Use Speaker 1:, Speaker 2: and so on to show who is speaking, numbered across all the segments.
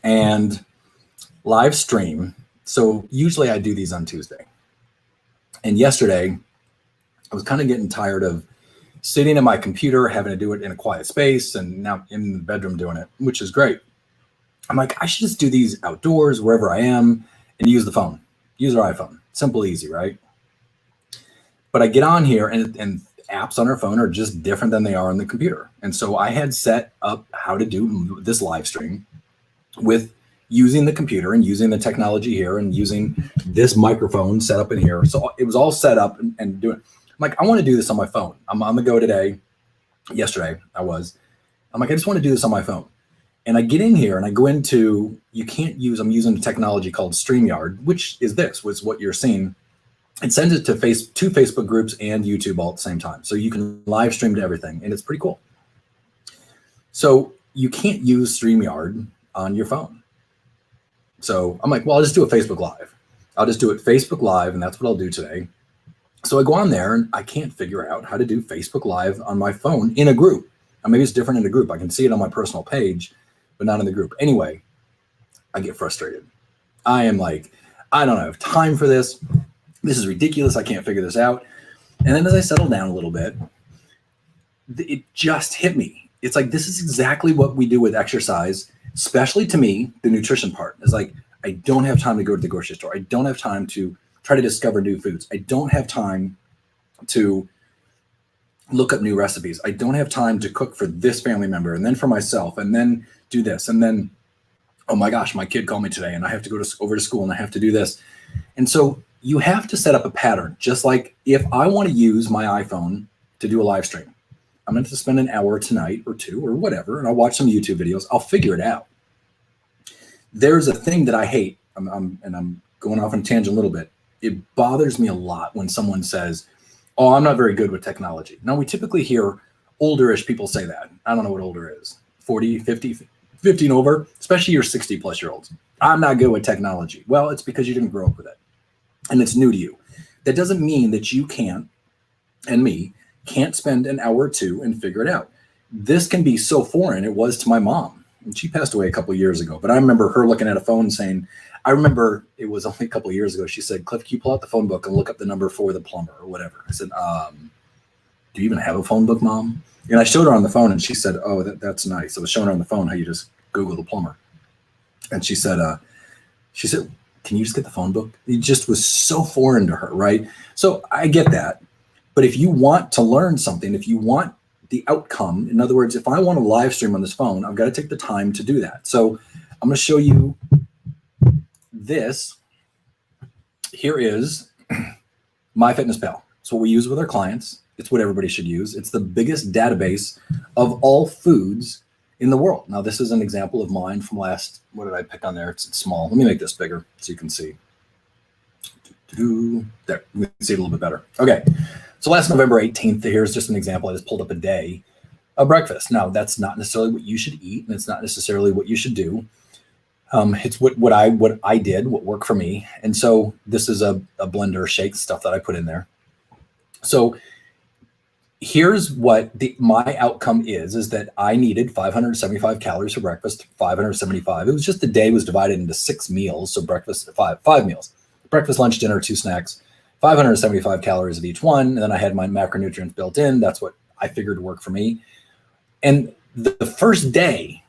Speaker 1: and live stream. So usually I do these on Tuesday. And yesterday I was kind of getting tired of sitting at my computer, having to do it in a quiet space, and now in the bedroom doing it, which is great. I'm like, I should just do these outdoors, wherever I am, and use the phone, use our iPhone. Simple, easy, right? But I get on here and apps on our phone are just different than they are on the computer. And so I had set up how to do this live stream with using the computer and using the technology here and using this microphone set up in here. So it was all set up and doing. I'm like, I want to do this on my phone. I'm on the go today. Yesterday I'm like, I just want to do this on my phone. And I get in here and I go into, I'm using a technology called StreamYard, which is what you're seeing. It sends it to two Facebook groups and YouTube all at the same time. So you can live stream to everything, and it's pretty cool. So you can't use StreamYard on your phone. So I'm like, well, I'll just do a Facebook Live. I'll just do it Facebook Live, and that's what I'll do today. So I go on there, and I can't figure out how to do Facebook Live on my phone in a group. Now, maybe it's different in a group. I can see it on my personal page, but not in the group. Anyway, I get frustrated. I am like, I don't have time for this. This is ridiculous. I can't figure this out. And then as I settle down a little bit, it just hit me. It's like, this is exactly what we do with exercise, especially to me, the nutrition part is like, I don't have time to go to the grocery store. I don't have time to try to discover new foods. I don't have time to look up new recipes. I don't have time to cook for this family member and then for myself and then do this. And then, oh my gosh, my kid called me today and I have to go over to school and I have to do this. And so you have to set up a pattern. Just like if I want to use my iPhone to do a live stream, I'm going to spend an hour tonight or two or whatever, and I'll watch some YouTube videos. I'll figure it out. There's a thing that I hate. I'm going off on a tangent a little bit. It bothers me a lot when someone says, oh, I'm not very good with technology. Now, we typically hear older-ish people say that. I don't know what older is, 40, 50 and over, especially your 60-plus-year-olds. I'm not good with technology. Well, it's because you didn't grow up with it, and it's new to you. That doesn't mean that you can't, and me, can't spend an hour or two and figure it out. This can be so foreign. It was to my mom, and she passed away a couple of years ago. But I remember her looking at a phone saying, I remember it was only a couple of years ago. She said, Cliff, can you pull out the phone book and look up the number for the plumber or whatever? I said, do you even have a phone book, Mom? And I showed her on the phone, and she said, oh, that's nice. I was showing her on the phone how you just Google the plumber. And she said, can you just get the phone book? It just was so foreign to her, right? So I get that. But if you want to learn something, if you want the outcome, in other words, if I want to live stream on this phone, I've got to take the time to do that. So I'm going to show you this. Here is Myfitnesspal. It's what we use with our clients. It's what everybody should use. It's the biggest database of all foods in the world. Now, this is an example of mine from last, what did I pick on there? It's small. Let me make this bigger so you can see. There, we can see it a little bit better. Okay, so last November 18th, here's just an example. I just pulled up a day of breakfast. Now, that's not necessarily what you should eat, and it's not necessarily what you should do. It's what I did, what worked for me. And so this is a blender shake stuff that I put in there. So here's what my outcome is that I needed 575 calories for breakfast, 575. It was just the day was divided into 6 meals. So breakfast, five meals, breakfast, lunch, dinner, 2 snacks, 575 calories of each one. And then I had my macronutrients built in. That's what I figured worked for me. And the first day,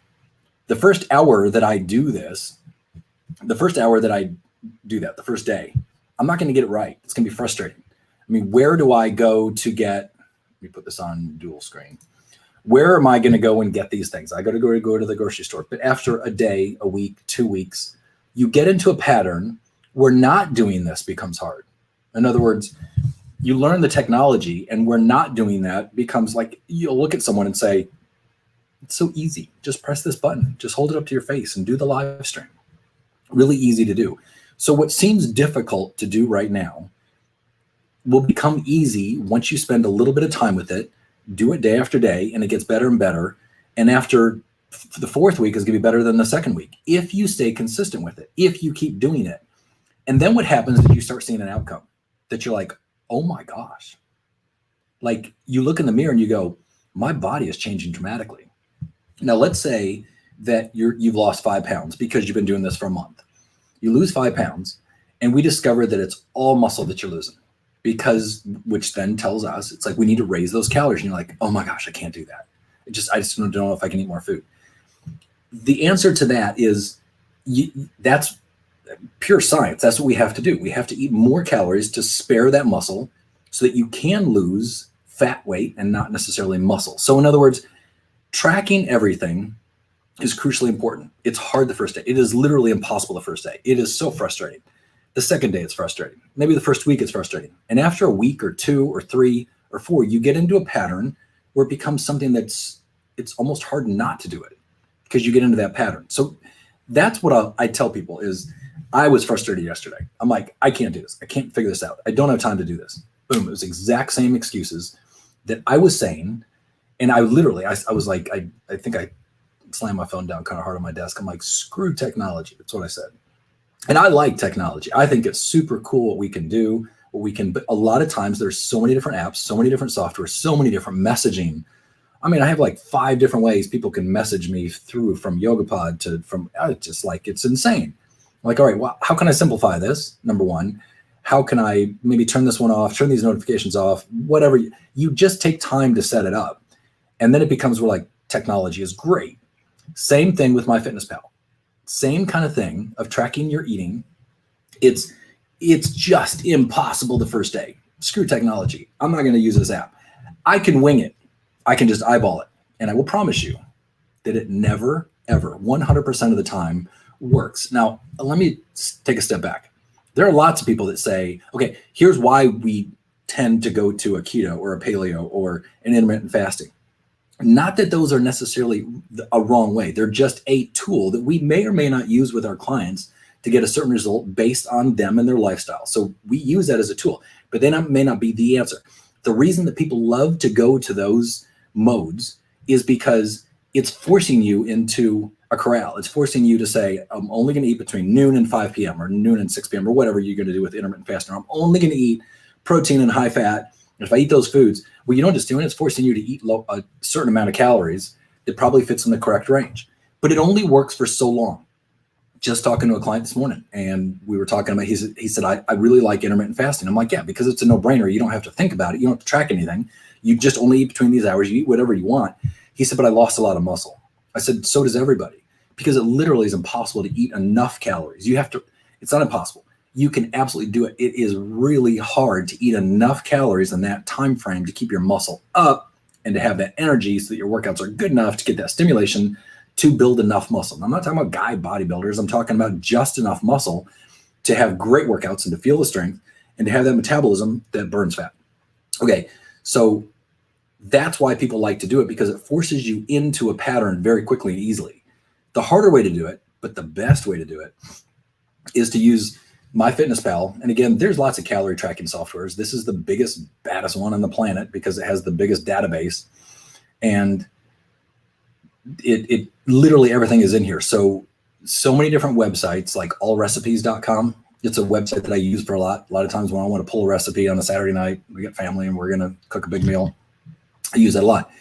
Speaker 1: the first hour that I do this, the first day, I'm not going to get it right. It's going to be frustrating. I mean, where do I go to get, let me put this on dual screen. Where am I going to go and get these things? I got to go to the grocery store. But after a day, a week, 2 weeks, you get into a pattern where not doing this becomes hard. In other words, you learn the technology, and where not doing that becomes like, you'll look at someone and say, it's so easy. Just press this button. Just hold it up to your face and do the live stream. Really easy to do. So what seems difficult to do right now will become easy once you spend a little bit of time with it, do it day after day, and it gets better and better. And after the 4th week is going to be better than the 2nd week if you stay consistent with it, if you keep doing it. And then what happens is you start seeing an outcome that you're like, oh my gosh. Like you look in the mirror and you go, my body is changing dramatically. Now, let's say that you've lost 5 pounds because you've been doing this for a month. You lose 5 pounds, and we discover that it's all muscle that you're losing, which then tells us it's like we need to raise those calories. And you're like, oh my gosh, I can't do that. I just don't know if I can eat more food. The answer to that is that's pure science. That's what we have to do. We have to eat more calories to spare that muscle so that you can lose fat weight and not necessarily muscle. So in other words, tracking everything is crucially important. It's hard the first day. It is literally impossible the first day. It is so frustrating. The second day, it's frustrating. Maybe the first week, it's frustrating. And after a week or 2 or 3 or 4, you get into a pattern where it becomes something it's almost hard not to do it because you get into that pattern. So that's what I tell people is I was frustrated yesterday. I'm like, I can't do this. I can't figure this out. I don't have time to do this. Boom. It was exact same excuses that I was saying. And I literally, I was like, I think I slammed my phone down kind of hard on my desk. I'm like, screw technology. That's what I said. And I like technology. I think it's super cool what we can do, but a lot of times there's so many different apps, so many different software, so many different messaging. I mean, I have like 5 different ways people can message me through from YogaPod just like, it's insane. I'm like, all right, well, how can I simplify this? Number one, how can I maybe turn this one off, turn these notifications off, whatever. You just take time to set it up. And then it becomes where like technology is great. Same thing with Myfitnesspal. Same kind of thing of tracking your eating. It's just impossible the first day. Screw technology. I'm not going to use this app. I can wing it. I can just eyeball it. And I will promise you that it never, ever, 100% of the time works. Now, let me take a step back. There are lots of people that say, okay, here's why we tend to go to a keto or a paleo or an intermittent fasting. Not that those are necessarily a wrong way. They're just a tool that we may or may not use with our clients to get a certain result based on them and their lifestyle. So we use that as a tool, but they may not be the answer. The reason that people love to go to those modes is because it's forcing you into a corral. It's forcing you to say, I'm only going to eat between noon and 5 p.m. or noon and 6 p.m. or whatever you're going to do with intermittent fasting. I'm only going to eat protein and high fat. And if I eat those foods, well, you know what it's doing? It's forcing you to eat a certain amount of calories that probably fits in the correct range. But it only works for so long. Just talking to a client this morning, and we were talking about, he said, I really like intermittent fasting. I'm like, yeah, because it's a no-brainer. You don't have to think about it. You don't have to track anything. You just only eat between these hours. You eat whatever you want. He said, but I lost a lot of muscle. I said, so does everybody, because it literally is impossible to eat enough calories. It's not impossible. You can absolutely do it. It is really hard to eat enough calories in that time frame to keep your muscle up and to have that energy so that your workouts are good enough to get that stimulation to build enough muscle. Now, I'm not talking about guy bodybuilders. I'm talking about just enough muscle to have great workouts and to feel the strength and to have that metabolism that burns fat. Okay, so that's why people like to do it, because it forces you into a pattern very quickly and easily. The harder way to do it, but the best way to do it, is to use Myfitnesspal. And again, there's lots of calorie tracking softwares. This is the biggest, baddest one on the planet because it has the biggest database. And it literally everything is in here. So many different websites, like allrecipes.com. It's a website that I use for a lot of times when I want to pull a recipe on a Saturday night. We get family and we're going to cook a big meal. I use that a lot.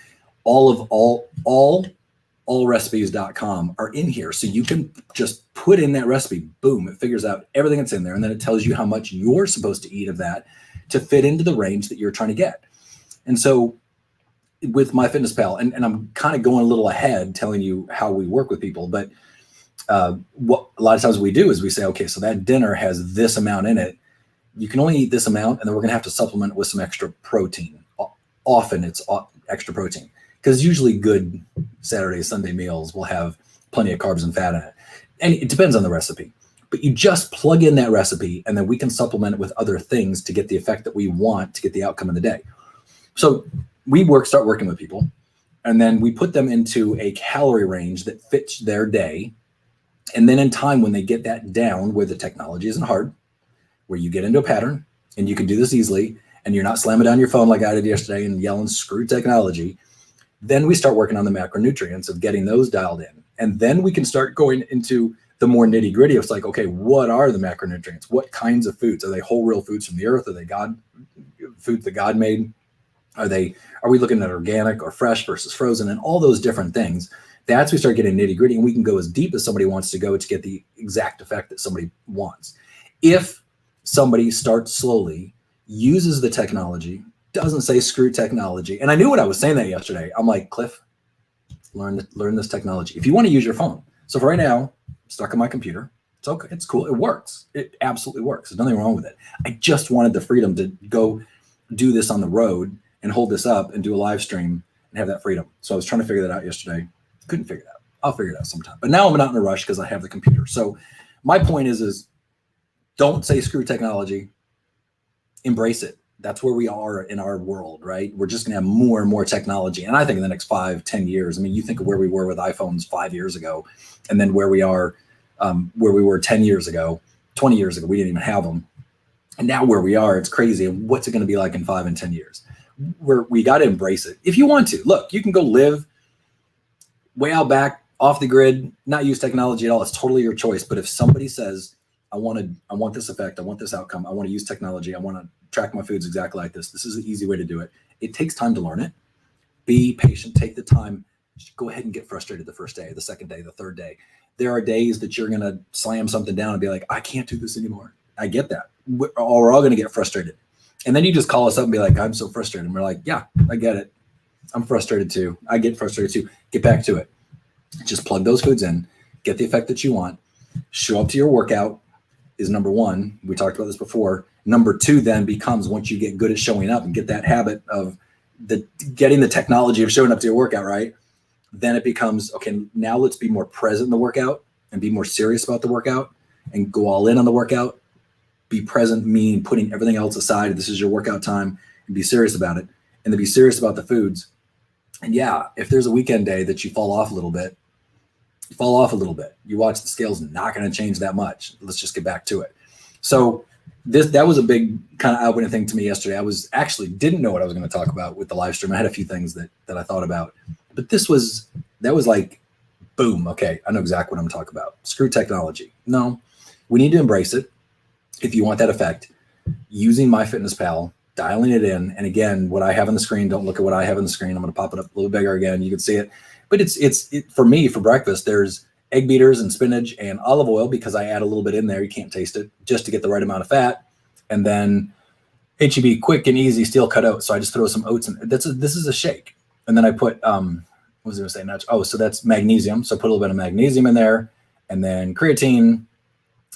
Speaker 1: Allrecipes.com are in here. So you can just put in that recipe, boom, it figures out everything that's in there. And then it tells you how much you're supposed to eat of that to fit into the range that you're trying to get. And so with Myfitnesspal, and I'm kind of going a little ahead telling you how we work with people, but what a lot of times we do is we say, okay, so that dinner has this amount in it. You can only eat this amount, and then we're going to have to supplement it with some extra protein. Often it's extra protein, because usually good Saturday, Sunday meals will have plenty of carbs and fat in it. And it depends on the recipe. But you just plug in that recipe, and then we can supplement it with other things to get the effect that we want to get the outcome of the day. So we start working with people, and then we put them into a calorie range that fits their day. And then in time, when they get that down, where the technology isn't hard, where you get into a pattern and you can do this easily, and you're not slamming down your phone like I did yesterday and yelling, screw technology, then we start working on the macronutrients of getting those dialed in. And then we can start going into the more nitty gritty. It's like, okay, what are the macronutrients? What kinds of foods? Are they whole real foods from the earth? Are they foods that God made? Are we looking at organic or fresh versus frozen, and all those different things That's we start getting nitty gritty, and we can go as deep as somebody wants to go to get the exact effect that somebody wants. If somebody starts slowly, uses the technology, doesn't say screw technology. And I knew what I was saying that yesterday. I'm like, Cliff, learn this technology. If you want to use your phone. So for right now, I'm stuck on my computer. It's okay. It's cool. It works. It absolutely works. There's nothing wrong with it. I just wanted the freedom to go do this on the road and hold this up and do a live stream and have that freedom. So I was trying to figure that out yesterday. Couldn't figure it out. I'll figure it out sometime. But now I'm not in a rush because I have the computer. So my point is don't say screw technology. Embrace it. That's where we are in our world, right? We're just going to have more and more technology. And I think in the next 5-10 years, I mean, you think of where we were with iPhones 5 years ago, and then where we are, where we were 10 years ago, 20 years ago, we didn't even have them. And now where we are, it's crazy. And what's it going to be like in 5 and 10 years? We got to embrace it. If you want to, look, you can go live way out back, off the grid, not use technology at all. It's totally your choice. But if somebody says, I want this effect, I want this outcome, I want to use technology, I want to track my foods exactly like this. This is the easy way to do it. It takes time to learn it. Be patient, take the time. Go ahead and get frustrated the first day, the second day, the third day. There are days that you're going to slam something down and be like, I can't do this anymore. I get that. We're all going to get frustrated. And then you just call us up and be like, I'm so frustrated. And we're like, yeah, I get it. I'm frustrated too. I get frustrated too. Get back to it. Just plug those foods in, get the effect that you want, show up to your workout is number one. We talked about this before. Number two then becomes, once you get good at showing up and get that habit of getting the technology of showing up to your workout, right? Then it becomes, okay, now let's be more present in the workout and be more serious about the workout and go all in on the workout. Be present, meaning putting everything else aside. This is your workout time, and be serious about it. And then be serious about the foods. And yeah, if there's a weekend day that you fall off a little bit, you watch the scales, not going to change that much. Let's just get back to it. So that was a big kind of eye-opening thing to me yesterday. I was actually didn't know what I was going to talk about with the live stream. I had a few things that I thought about, but that was like, boom. Okay. I know exactly what I'm talking about. Screw technology. No, we need to embrace it. If you want that effect, using Myfitnesspal, dialing it in. And again, what I have on the screen, don't look at what I have on the screen. I'm going to pop it up a little bigger again. You can see it. But it's for me, for breakfast, there's egg beaters and spinach and olive oil, because I add a little bit in there. You can't taste it, just to get the right amount of fat. And then HEB, quick and easy steel cut oats. So I just throw some oats in. This is a shake. And then I put, what was I going to say? Oh, so that's magnesium. So I put a little bit of magnesium in there, and then creatine,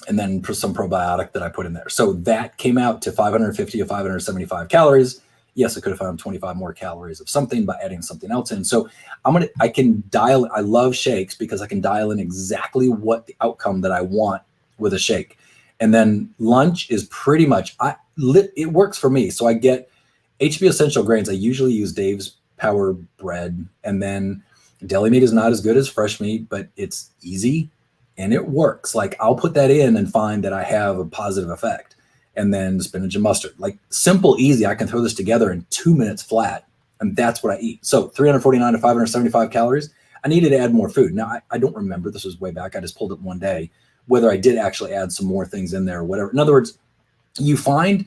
Speaker 1: and then some probiotic that I put in there. So that came out to 550 to 575 calories. Yes, I could have found 25 more calories of something by adding something else in. So I can dial. I love shakes because I can dial in exactly what the outcome that I want with a shake. And then lunch is pretty much, it works for me. So I get HB essential grains. I usually use Dave's Power Bread, and then deli meat is not as good as fresh meat, but it's easy and it works. Like I'll put that in and find that I have a positive effect. And then spinach and mustard, like simple, easy. I can throw this together in 2 minutes flat, and that's what I eat. So 349 to 575 calories. I needed to add more food. Now I don't remember, this was way back. I just pulled it one day, whether I did actually add some more things in there or whatever. In other words, you find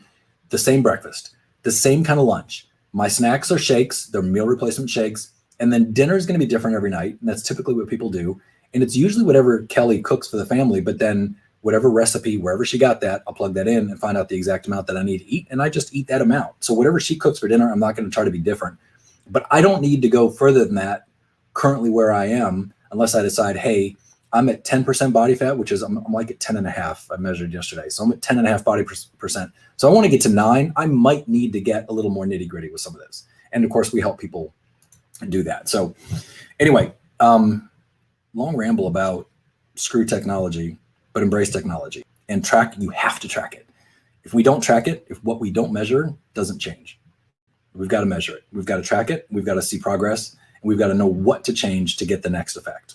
Speaker 1: the same breakfast, the same kind of lunch. My snacks are shakes, they're meal replacement shakes. And then dinner is going to be different every night. And that's typically what people do. And it's usually whatever Kelly cooks for the family, but then whatever recipe, wherever she got that, I'll plug that in and find out the exact amount that I need to eat. And I just eat that amount. So whatever she cooks for dinner, I'm not going to try to be different. But I don't need to go further than that currently where I am, unless I decide, hey, I'm at 10% body fat, which is, I'm like at 10.5. I measured yesterday. So I'm at 10.5 body percent. So I want to get to 9. I might need to get a little more nitty gritty with some of this. And of course, we help people do that. So anyway, long ramble about screw technology, but embrace technology and track. You have to track it. If we don't track it, if what we don't measure doesn't change, we've got to measure it. We've got to track it. We've got to see progress, and we've got to know what to change to get the next effect.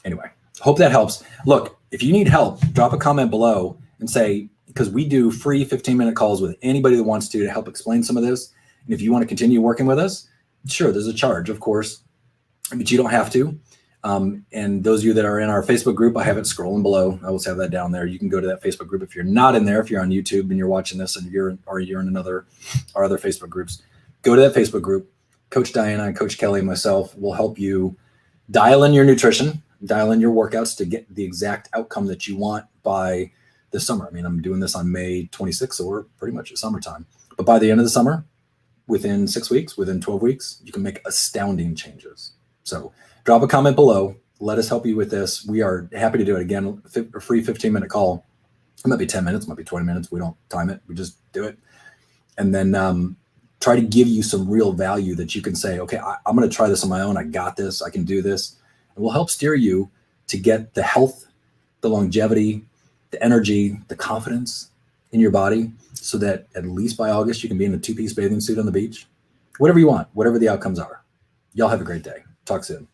Speaker 1: Anyway, hope that helps. Look, if you need help, drop a comment below and say, because we do free 15-minute calls with anybody that wants to help explain some of this. And if you want to continue working with us, sure, there's a charge, of course, but you don't have to. And those of you that are in our Facebook group, I have it scrolling below. I always have that down there. You can go to that Facebook group. If you're not in there, if you're on YouTube and you're watching this and you're in our other Facebook groups, go to that Facebook group. Coach Diana and Coach Kelly and myself will help you dial in your nutrition, dial in your workouts to get the exact outcome that you want by the summer. I mean, I'm doing this on May 26th, so we're pretty much at summertime. But by the end of the summer, within 6 weeks, within 12 weeks, you can make astounding changes. So drop a comment below. Let us help you with this. We are happy to do it. Again, a free 15-minute call. It might be 10 minutes, it might be 20 minutes. We don't time it. We just do it. And then try to give you some real value that you can say, okay, I'm going to try this on my own. I got this. I can do this. And we'll help steer you to get the health, the longevity, the energy, the confidence in your body so that at least by August you can be in a 2-piece bathing suit on the beach. Whatever you want, whatever the outcomes are. Y'all have a great day. Talk soon.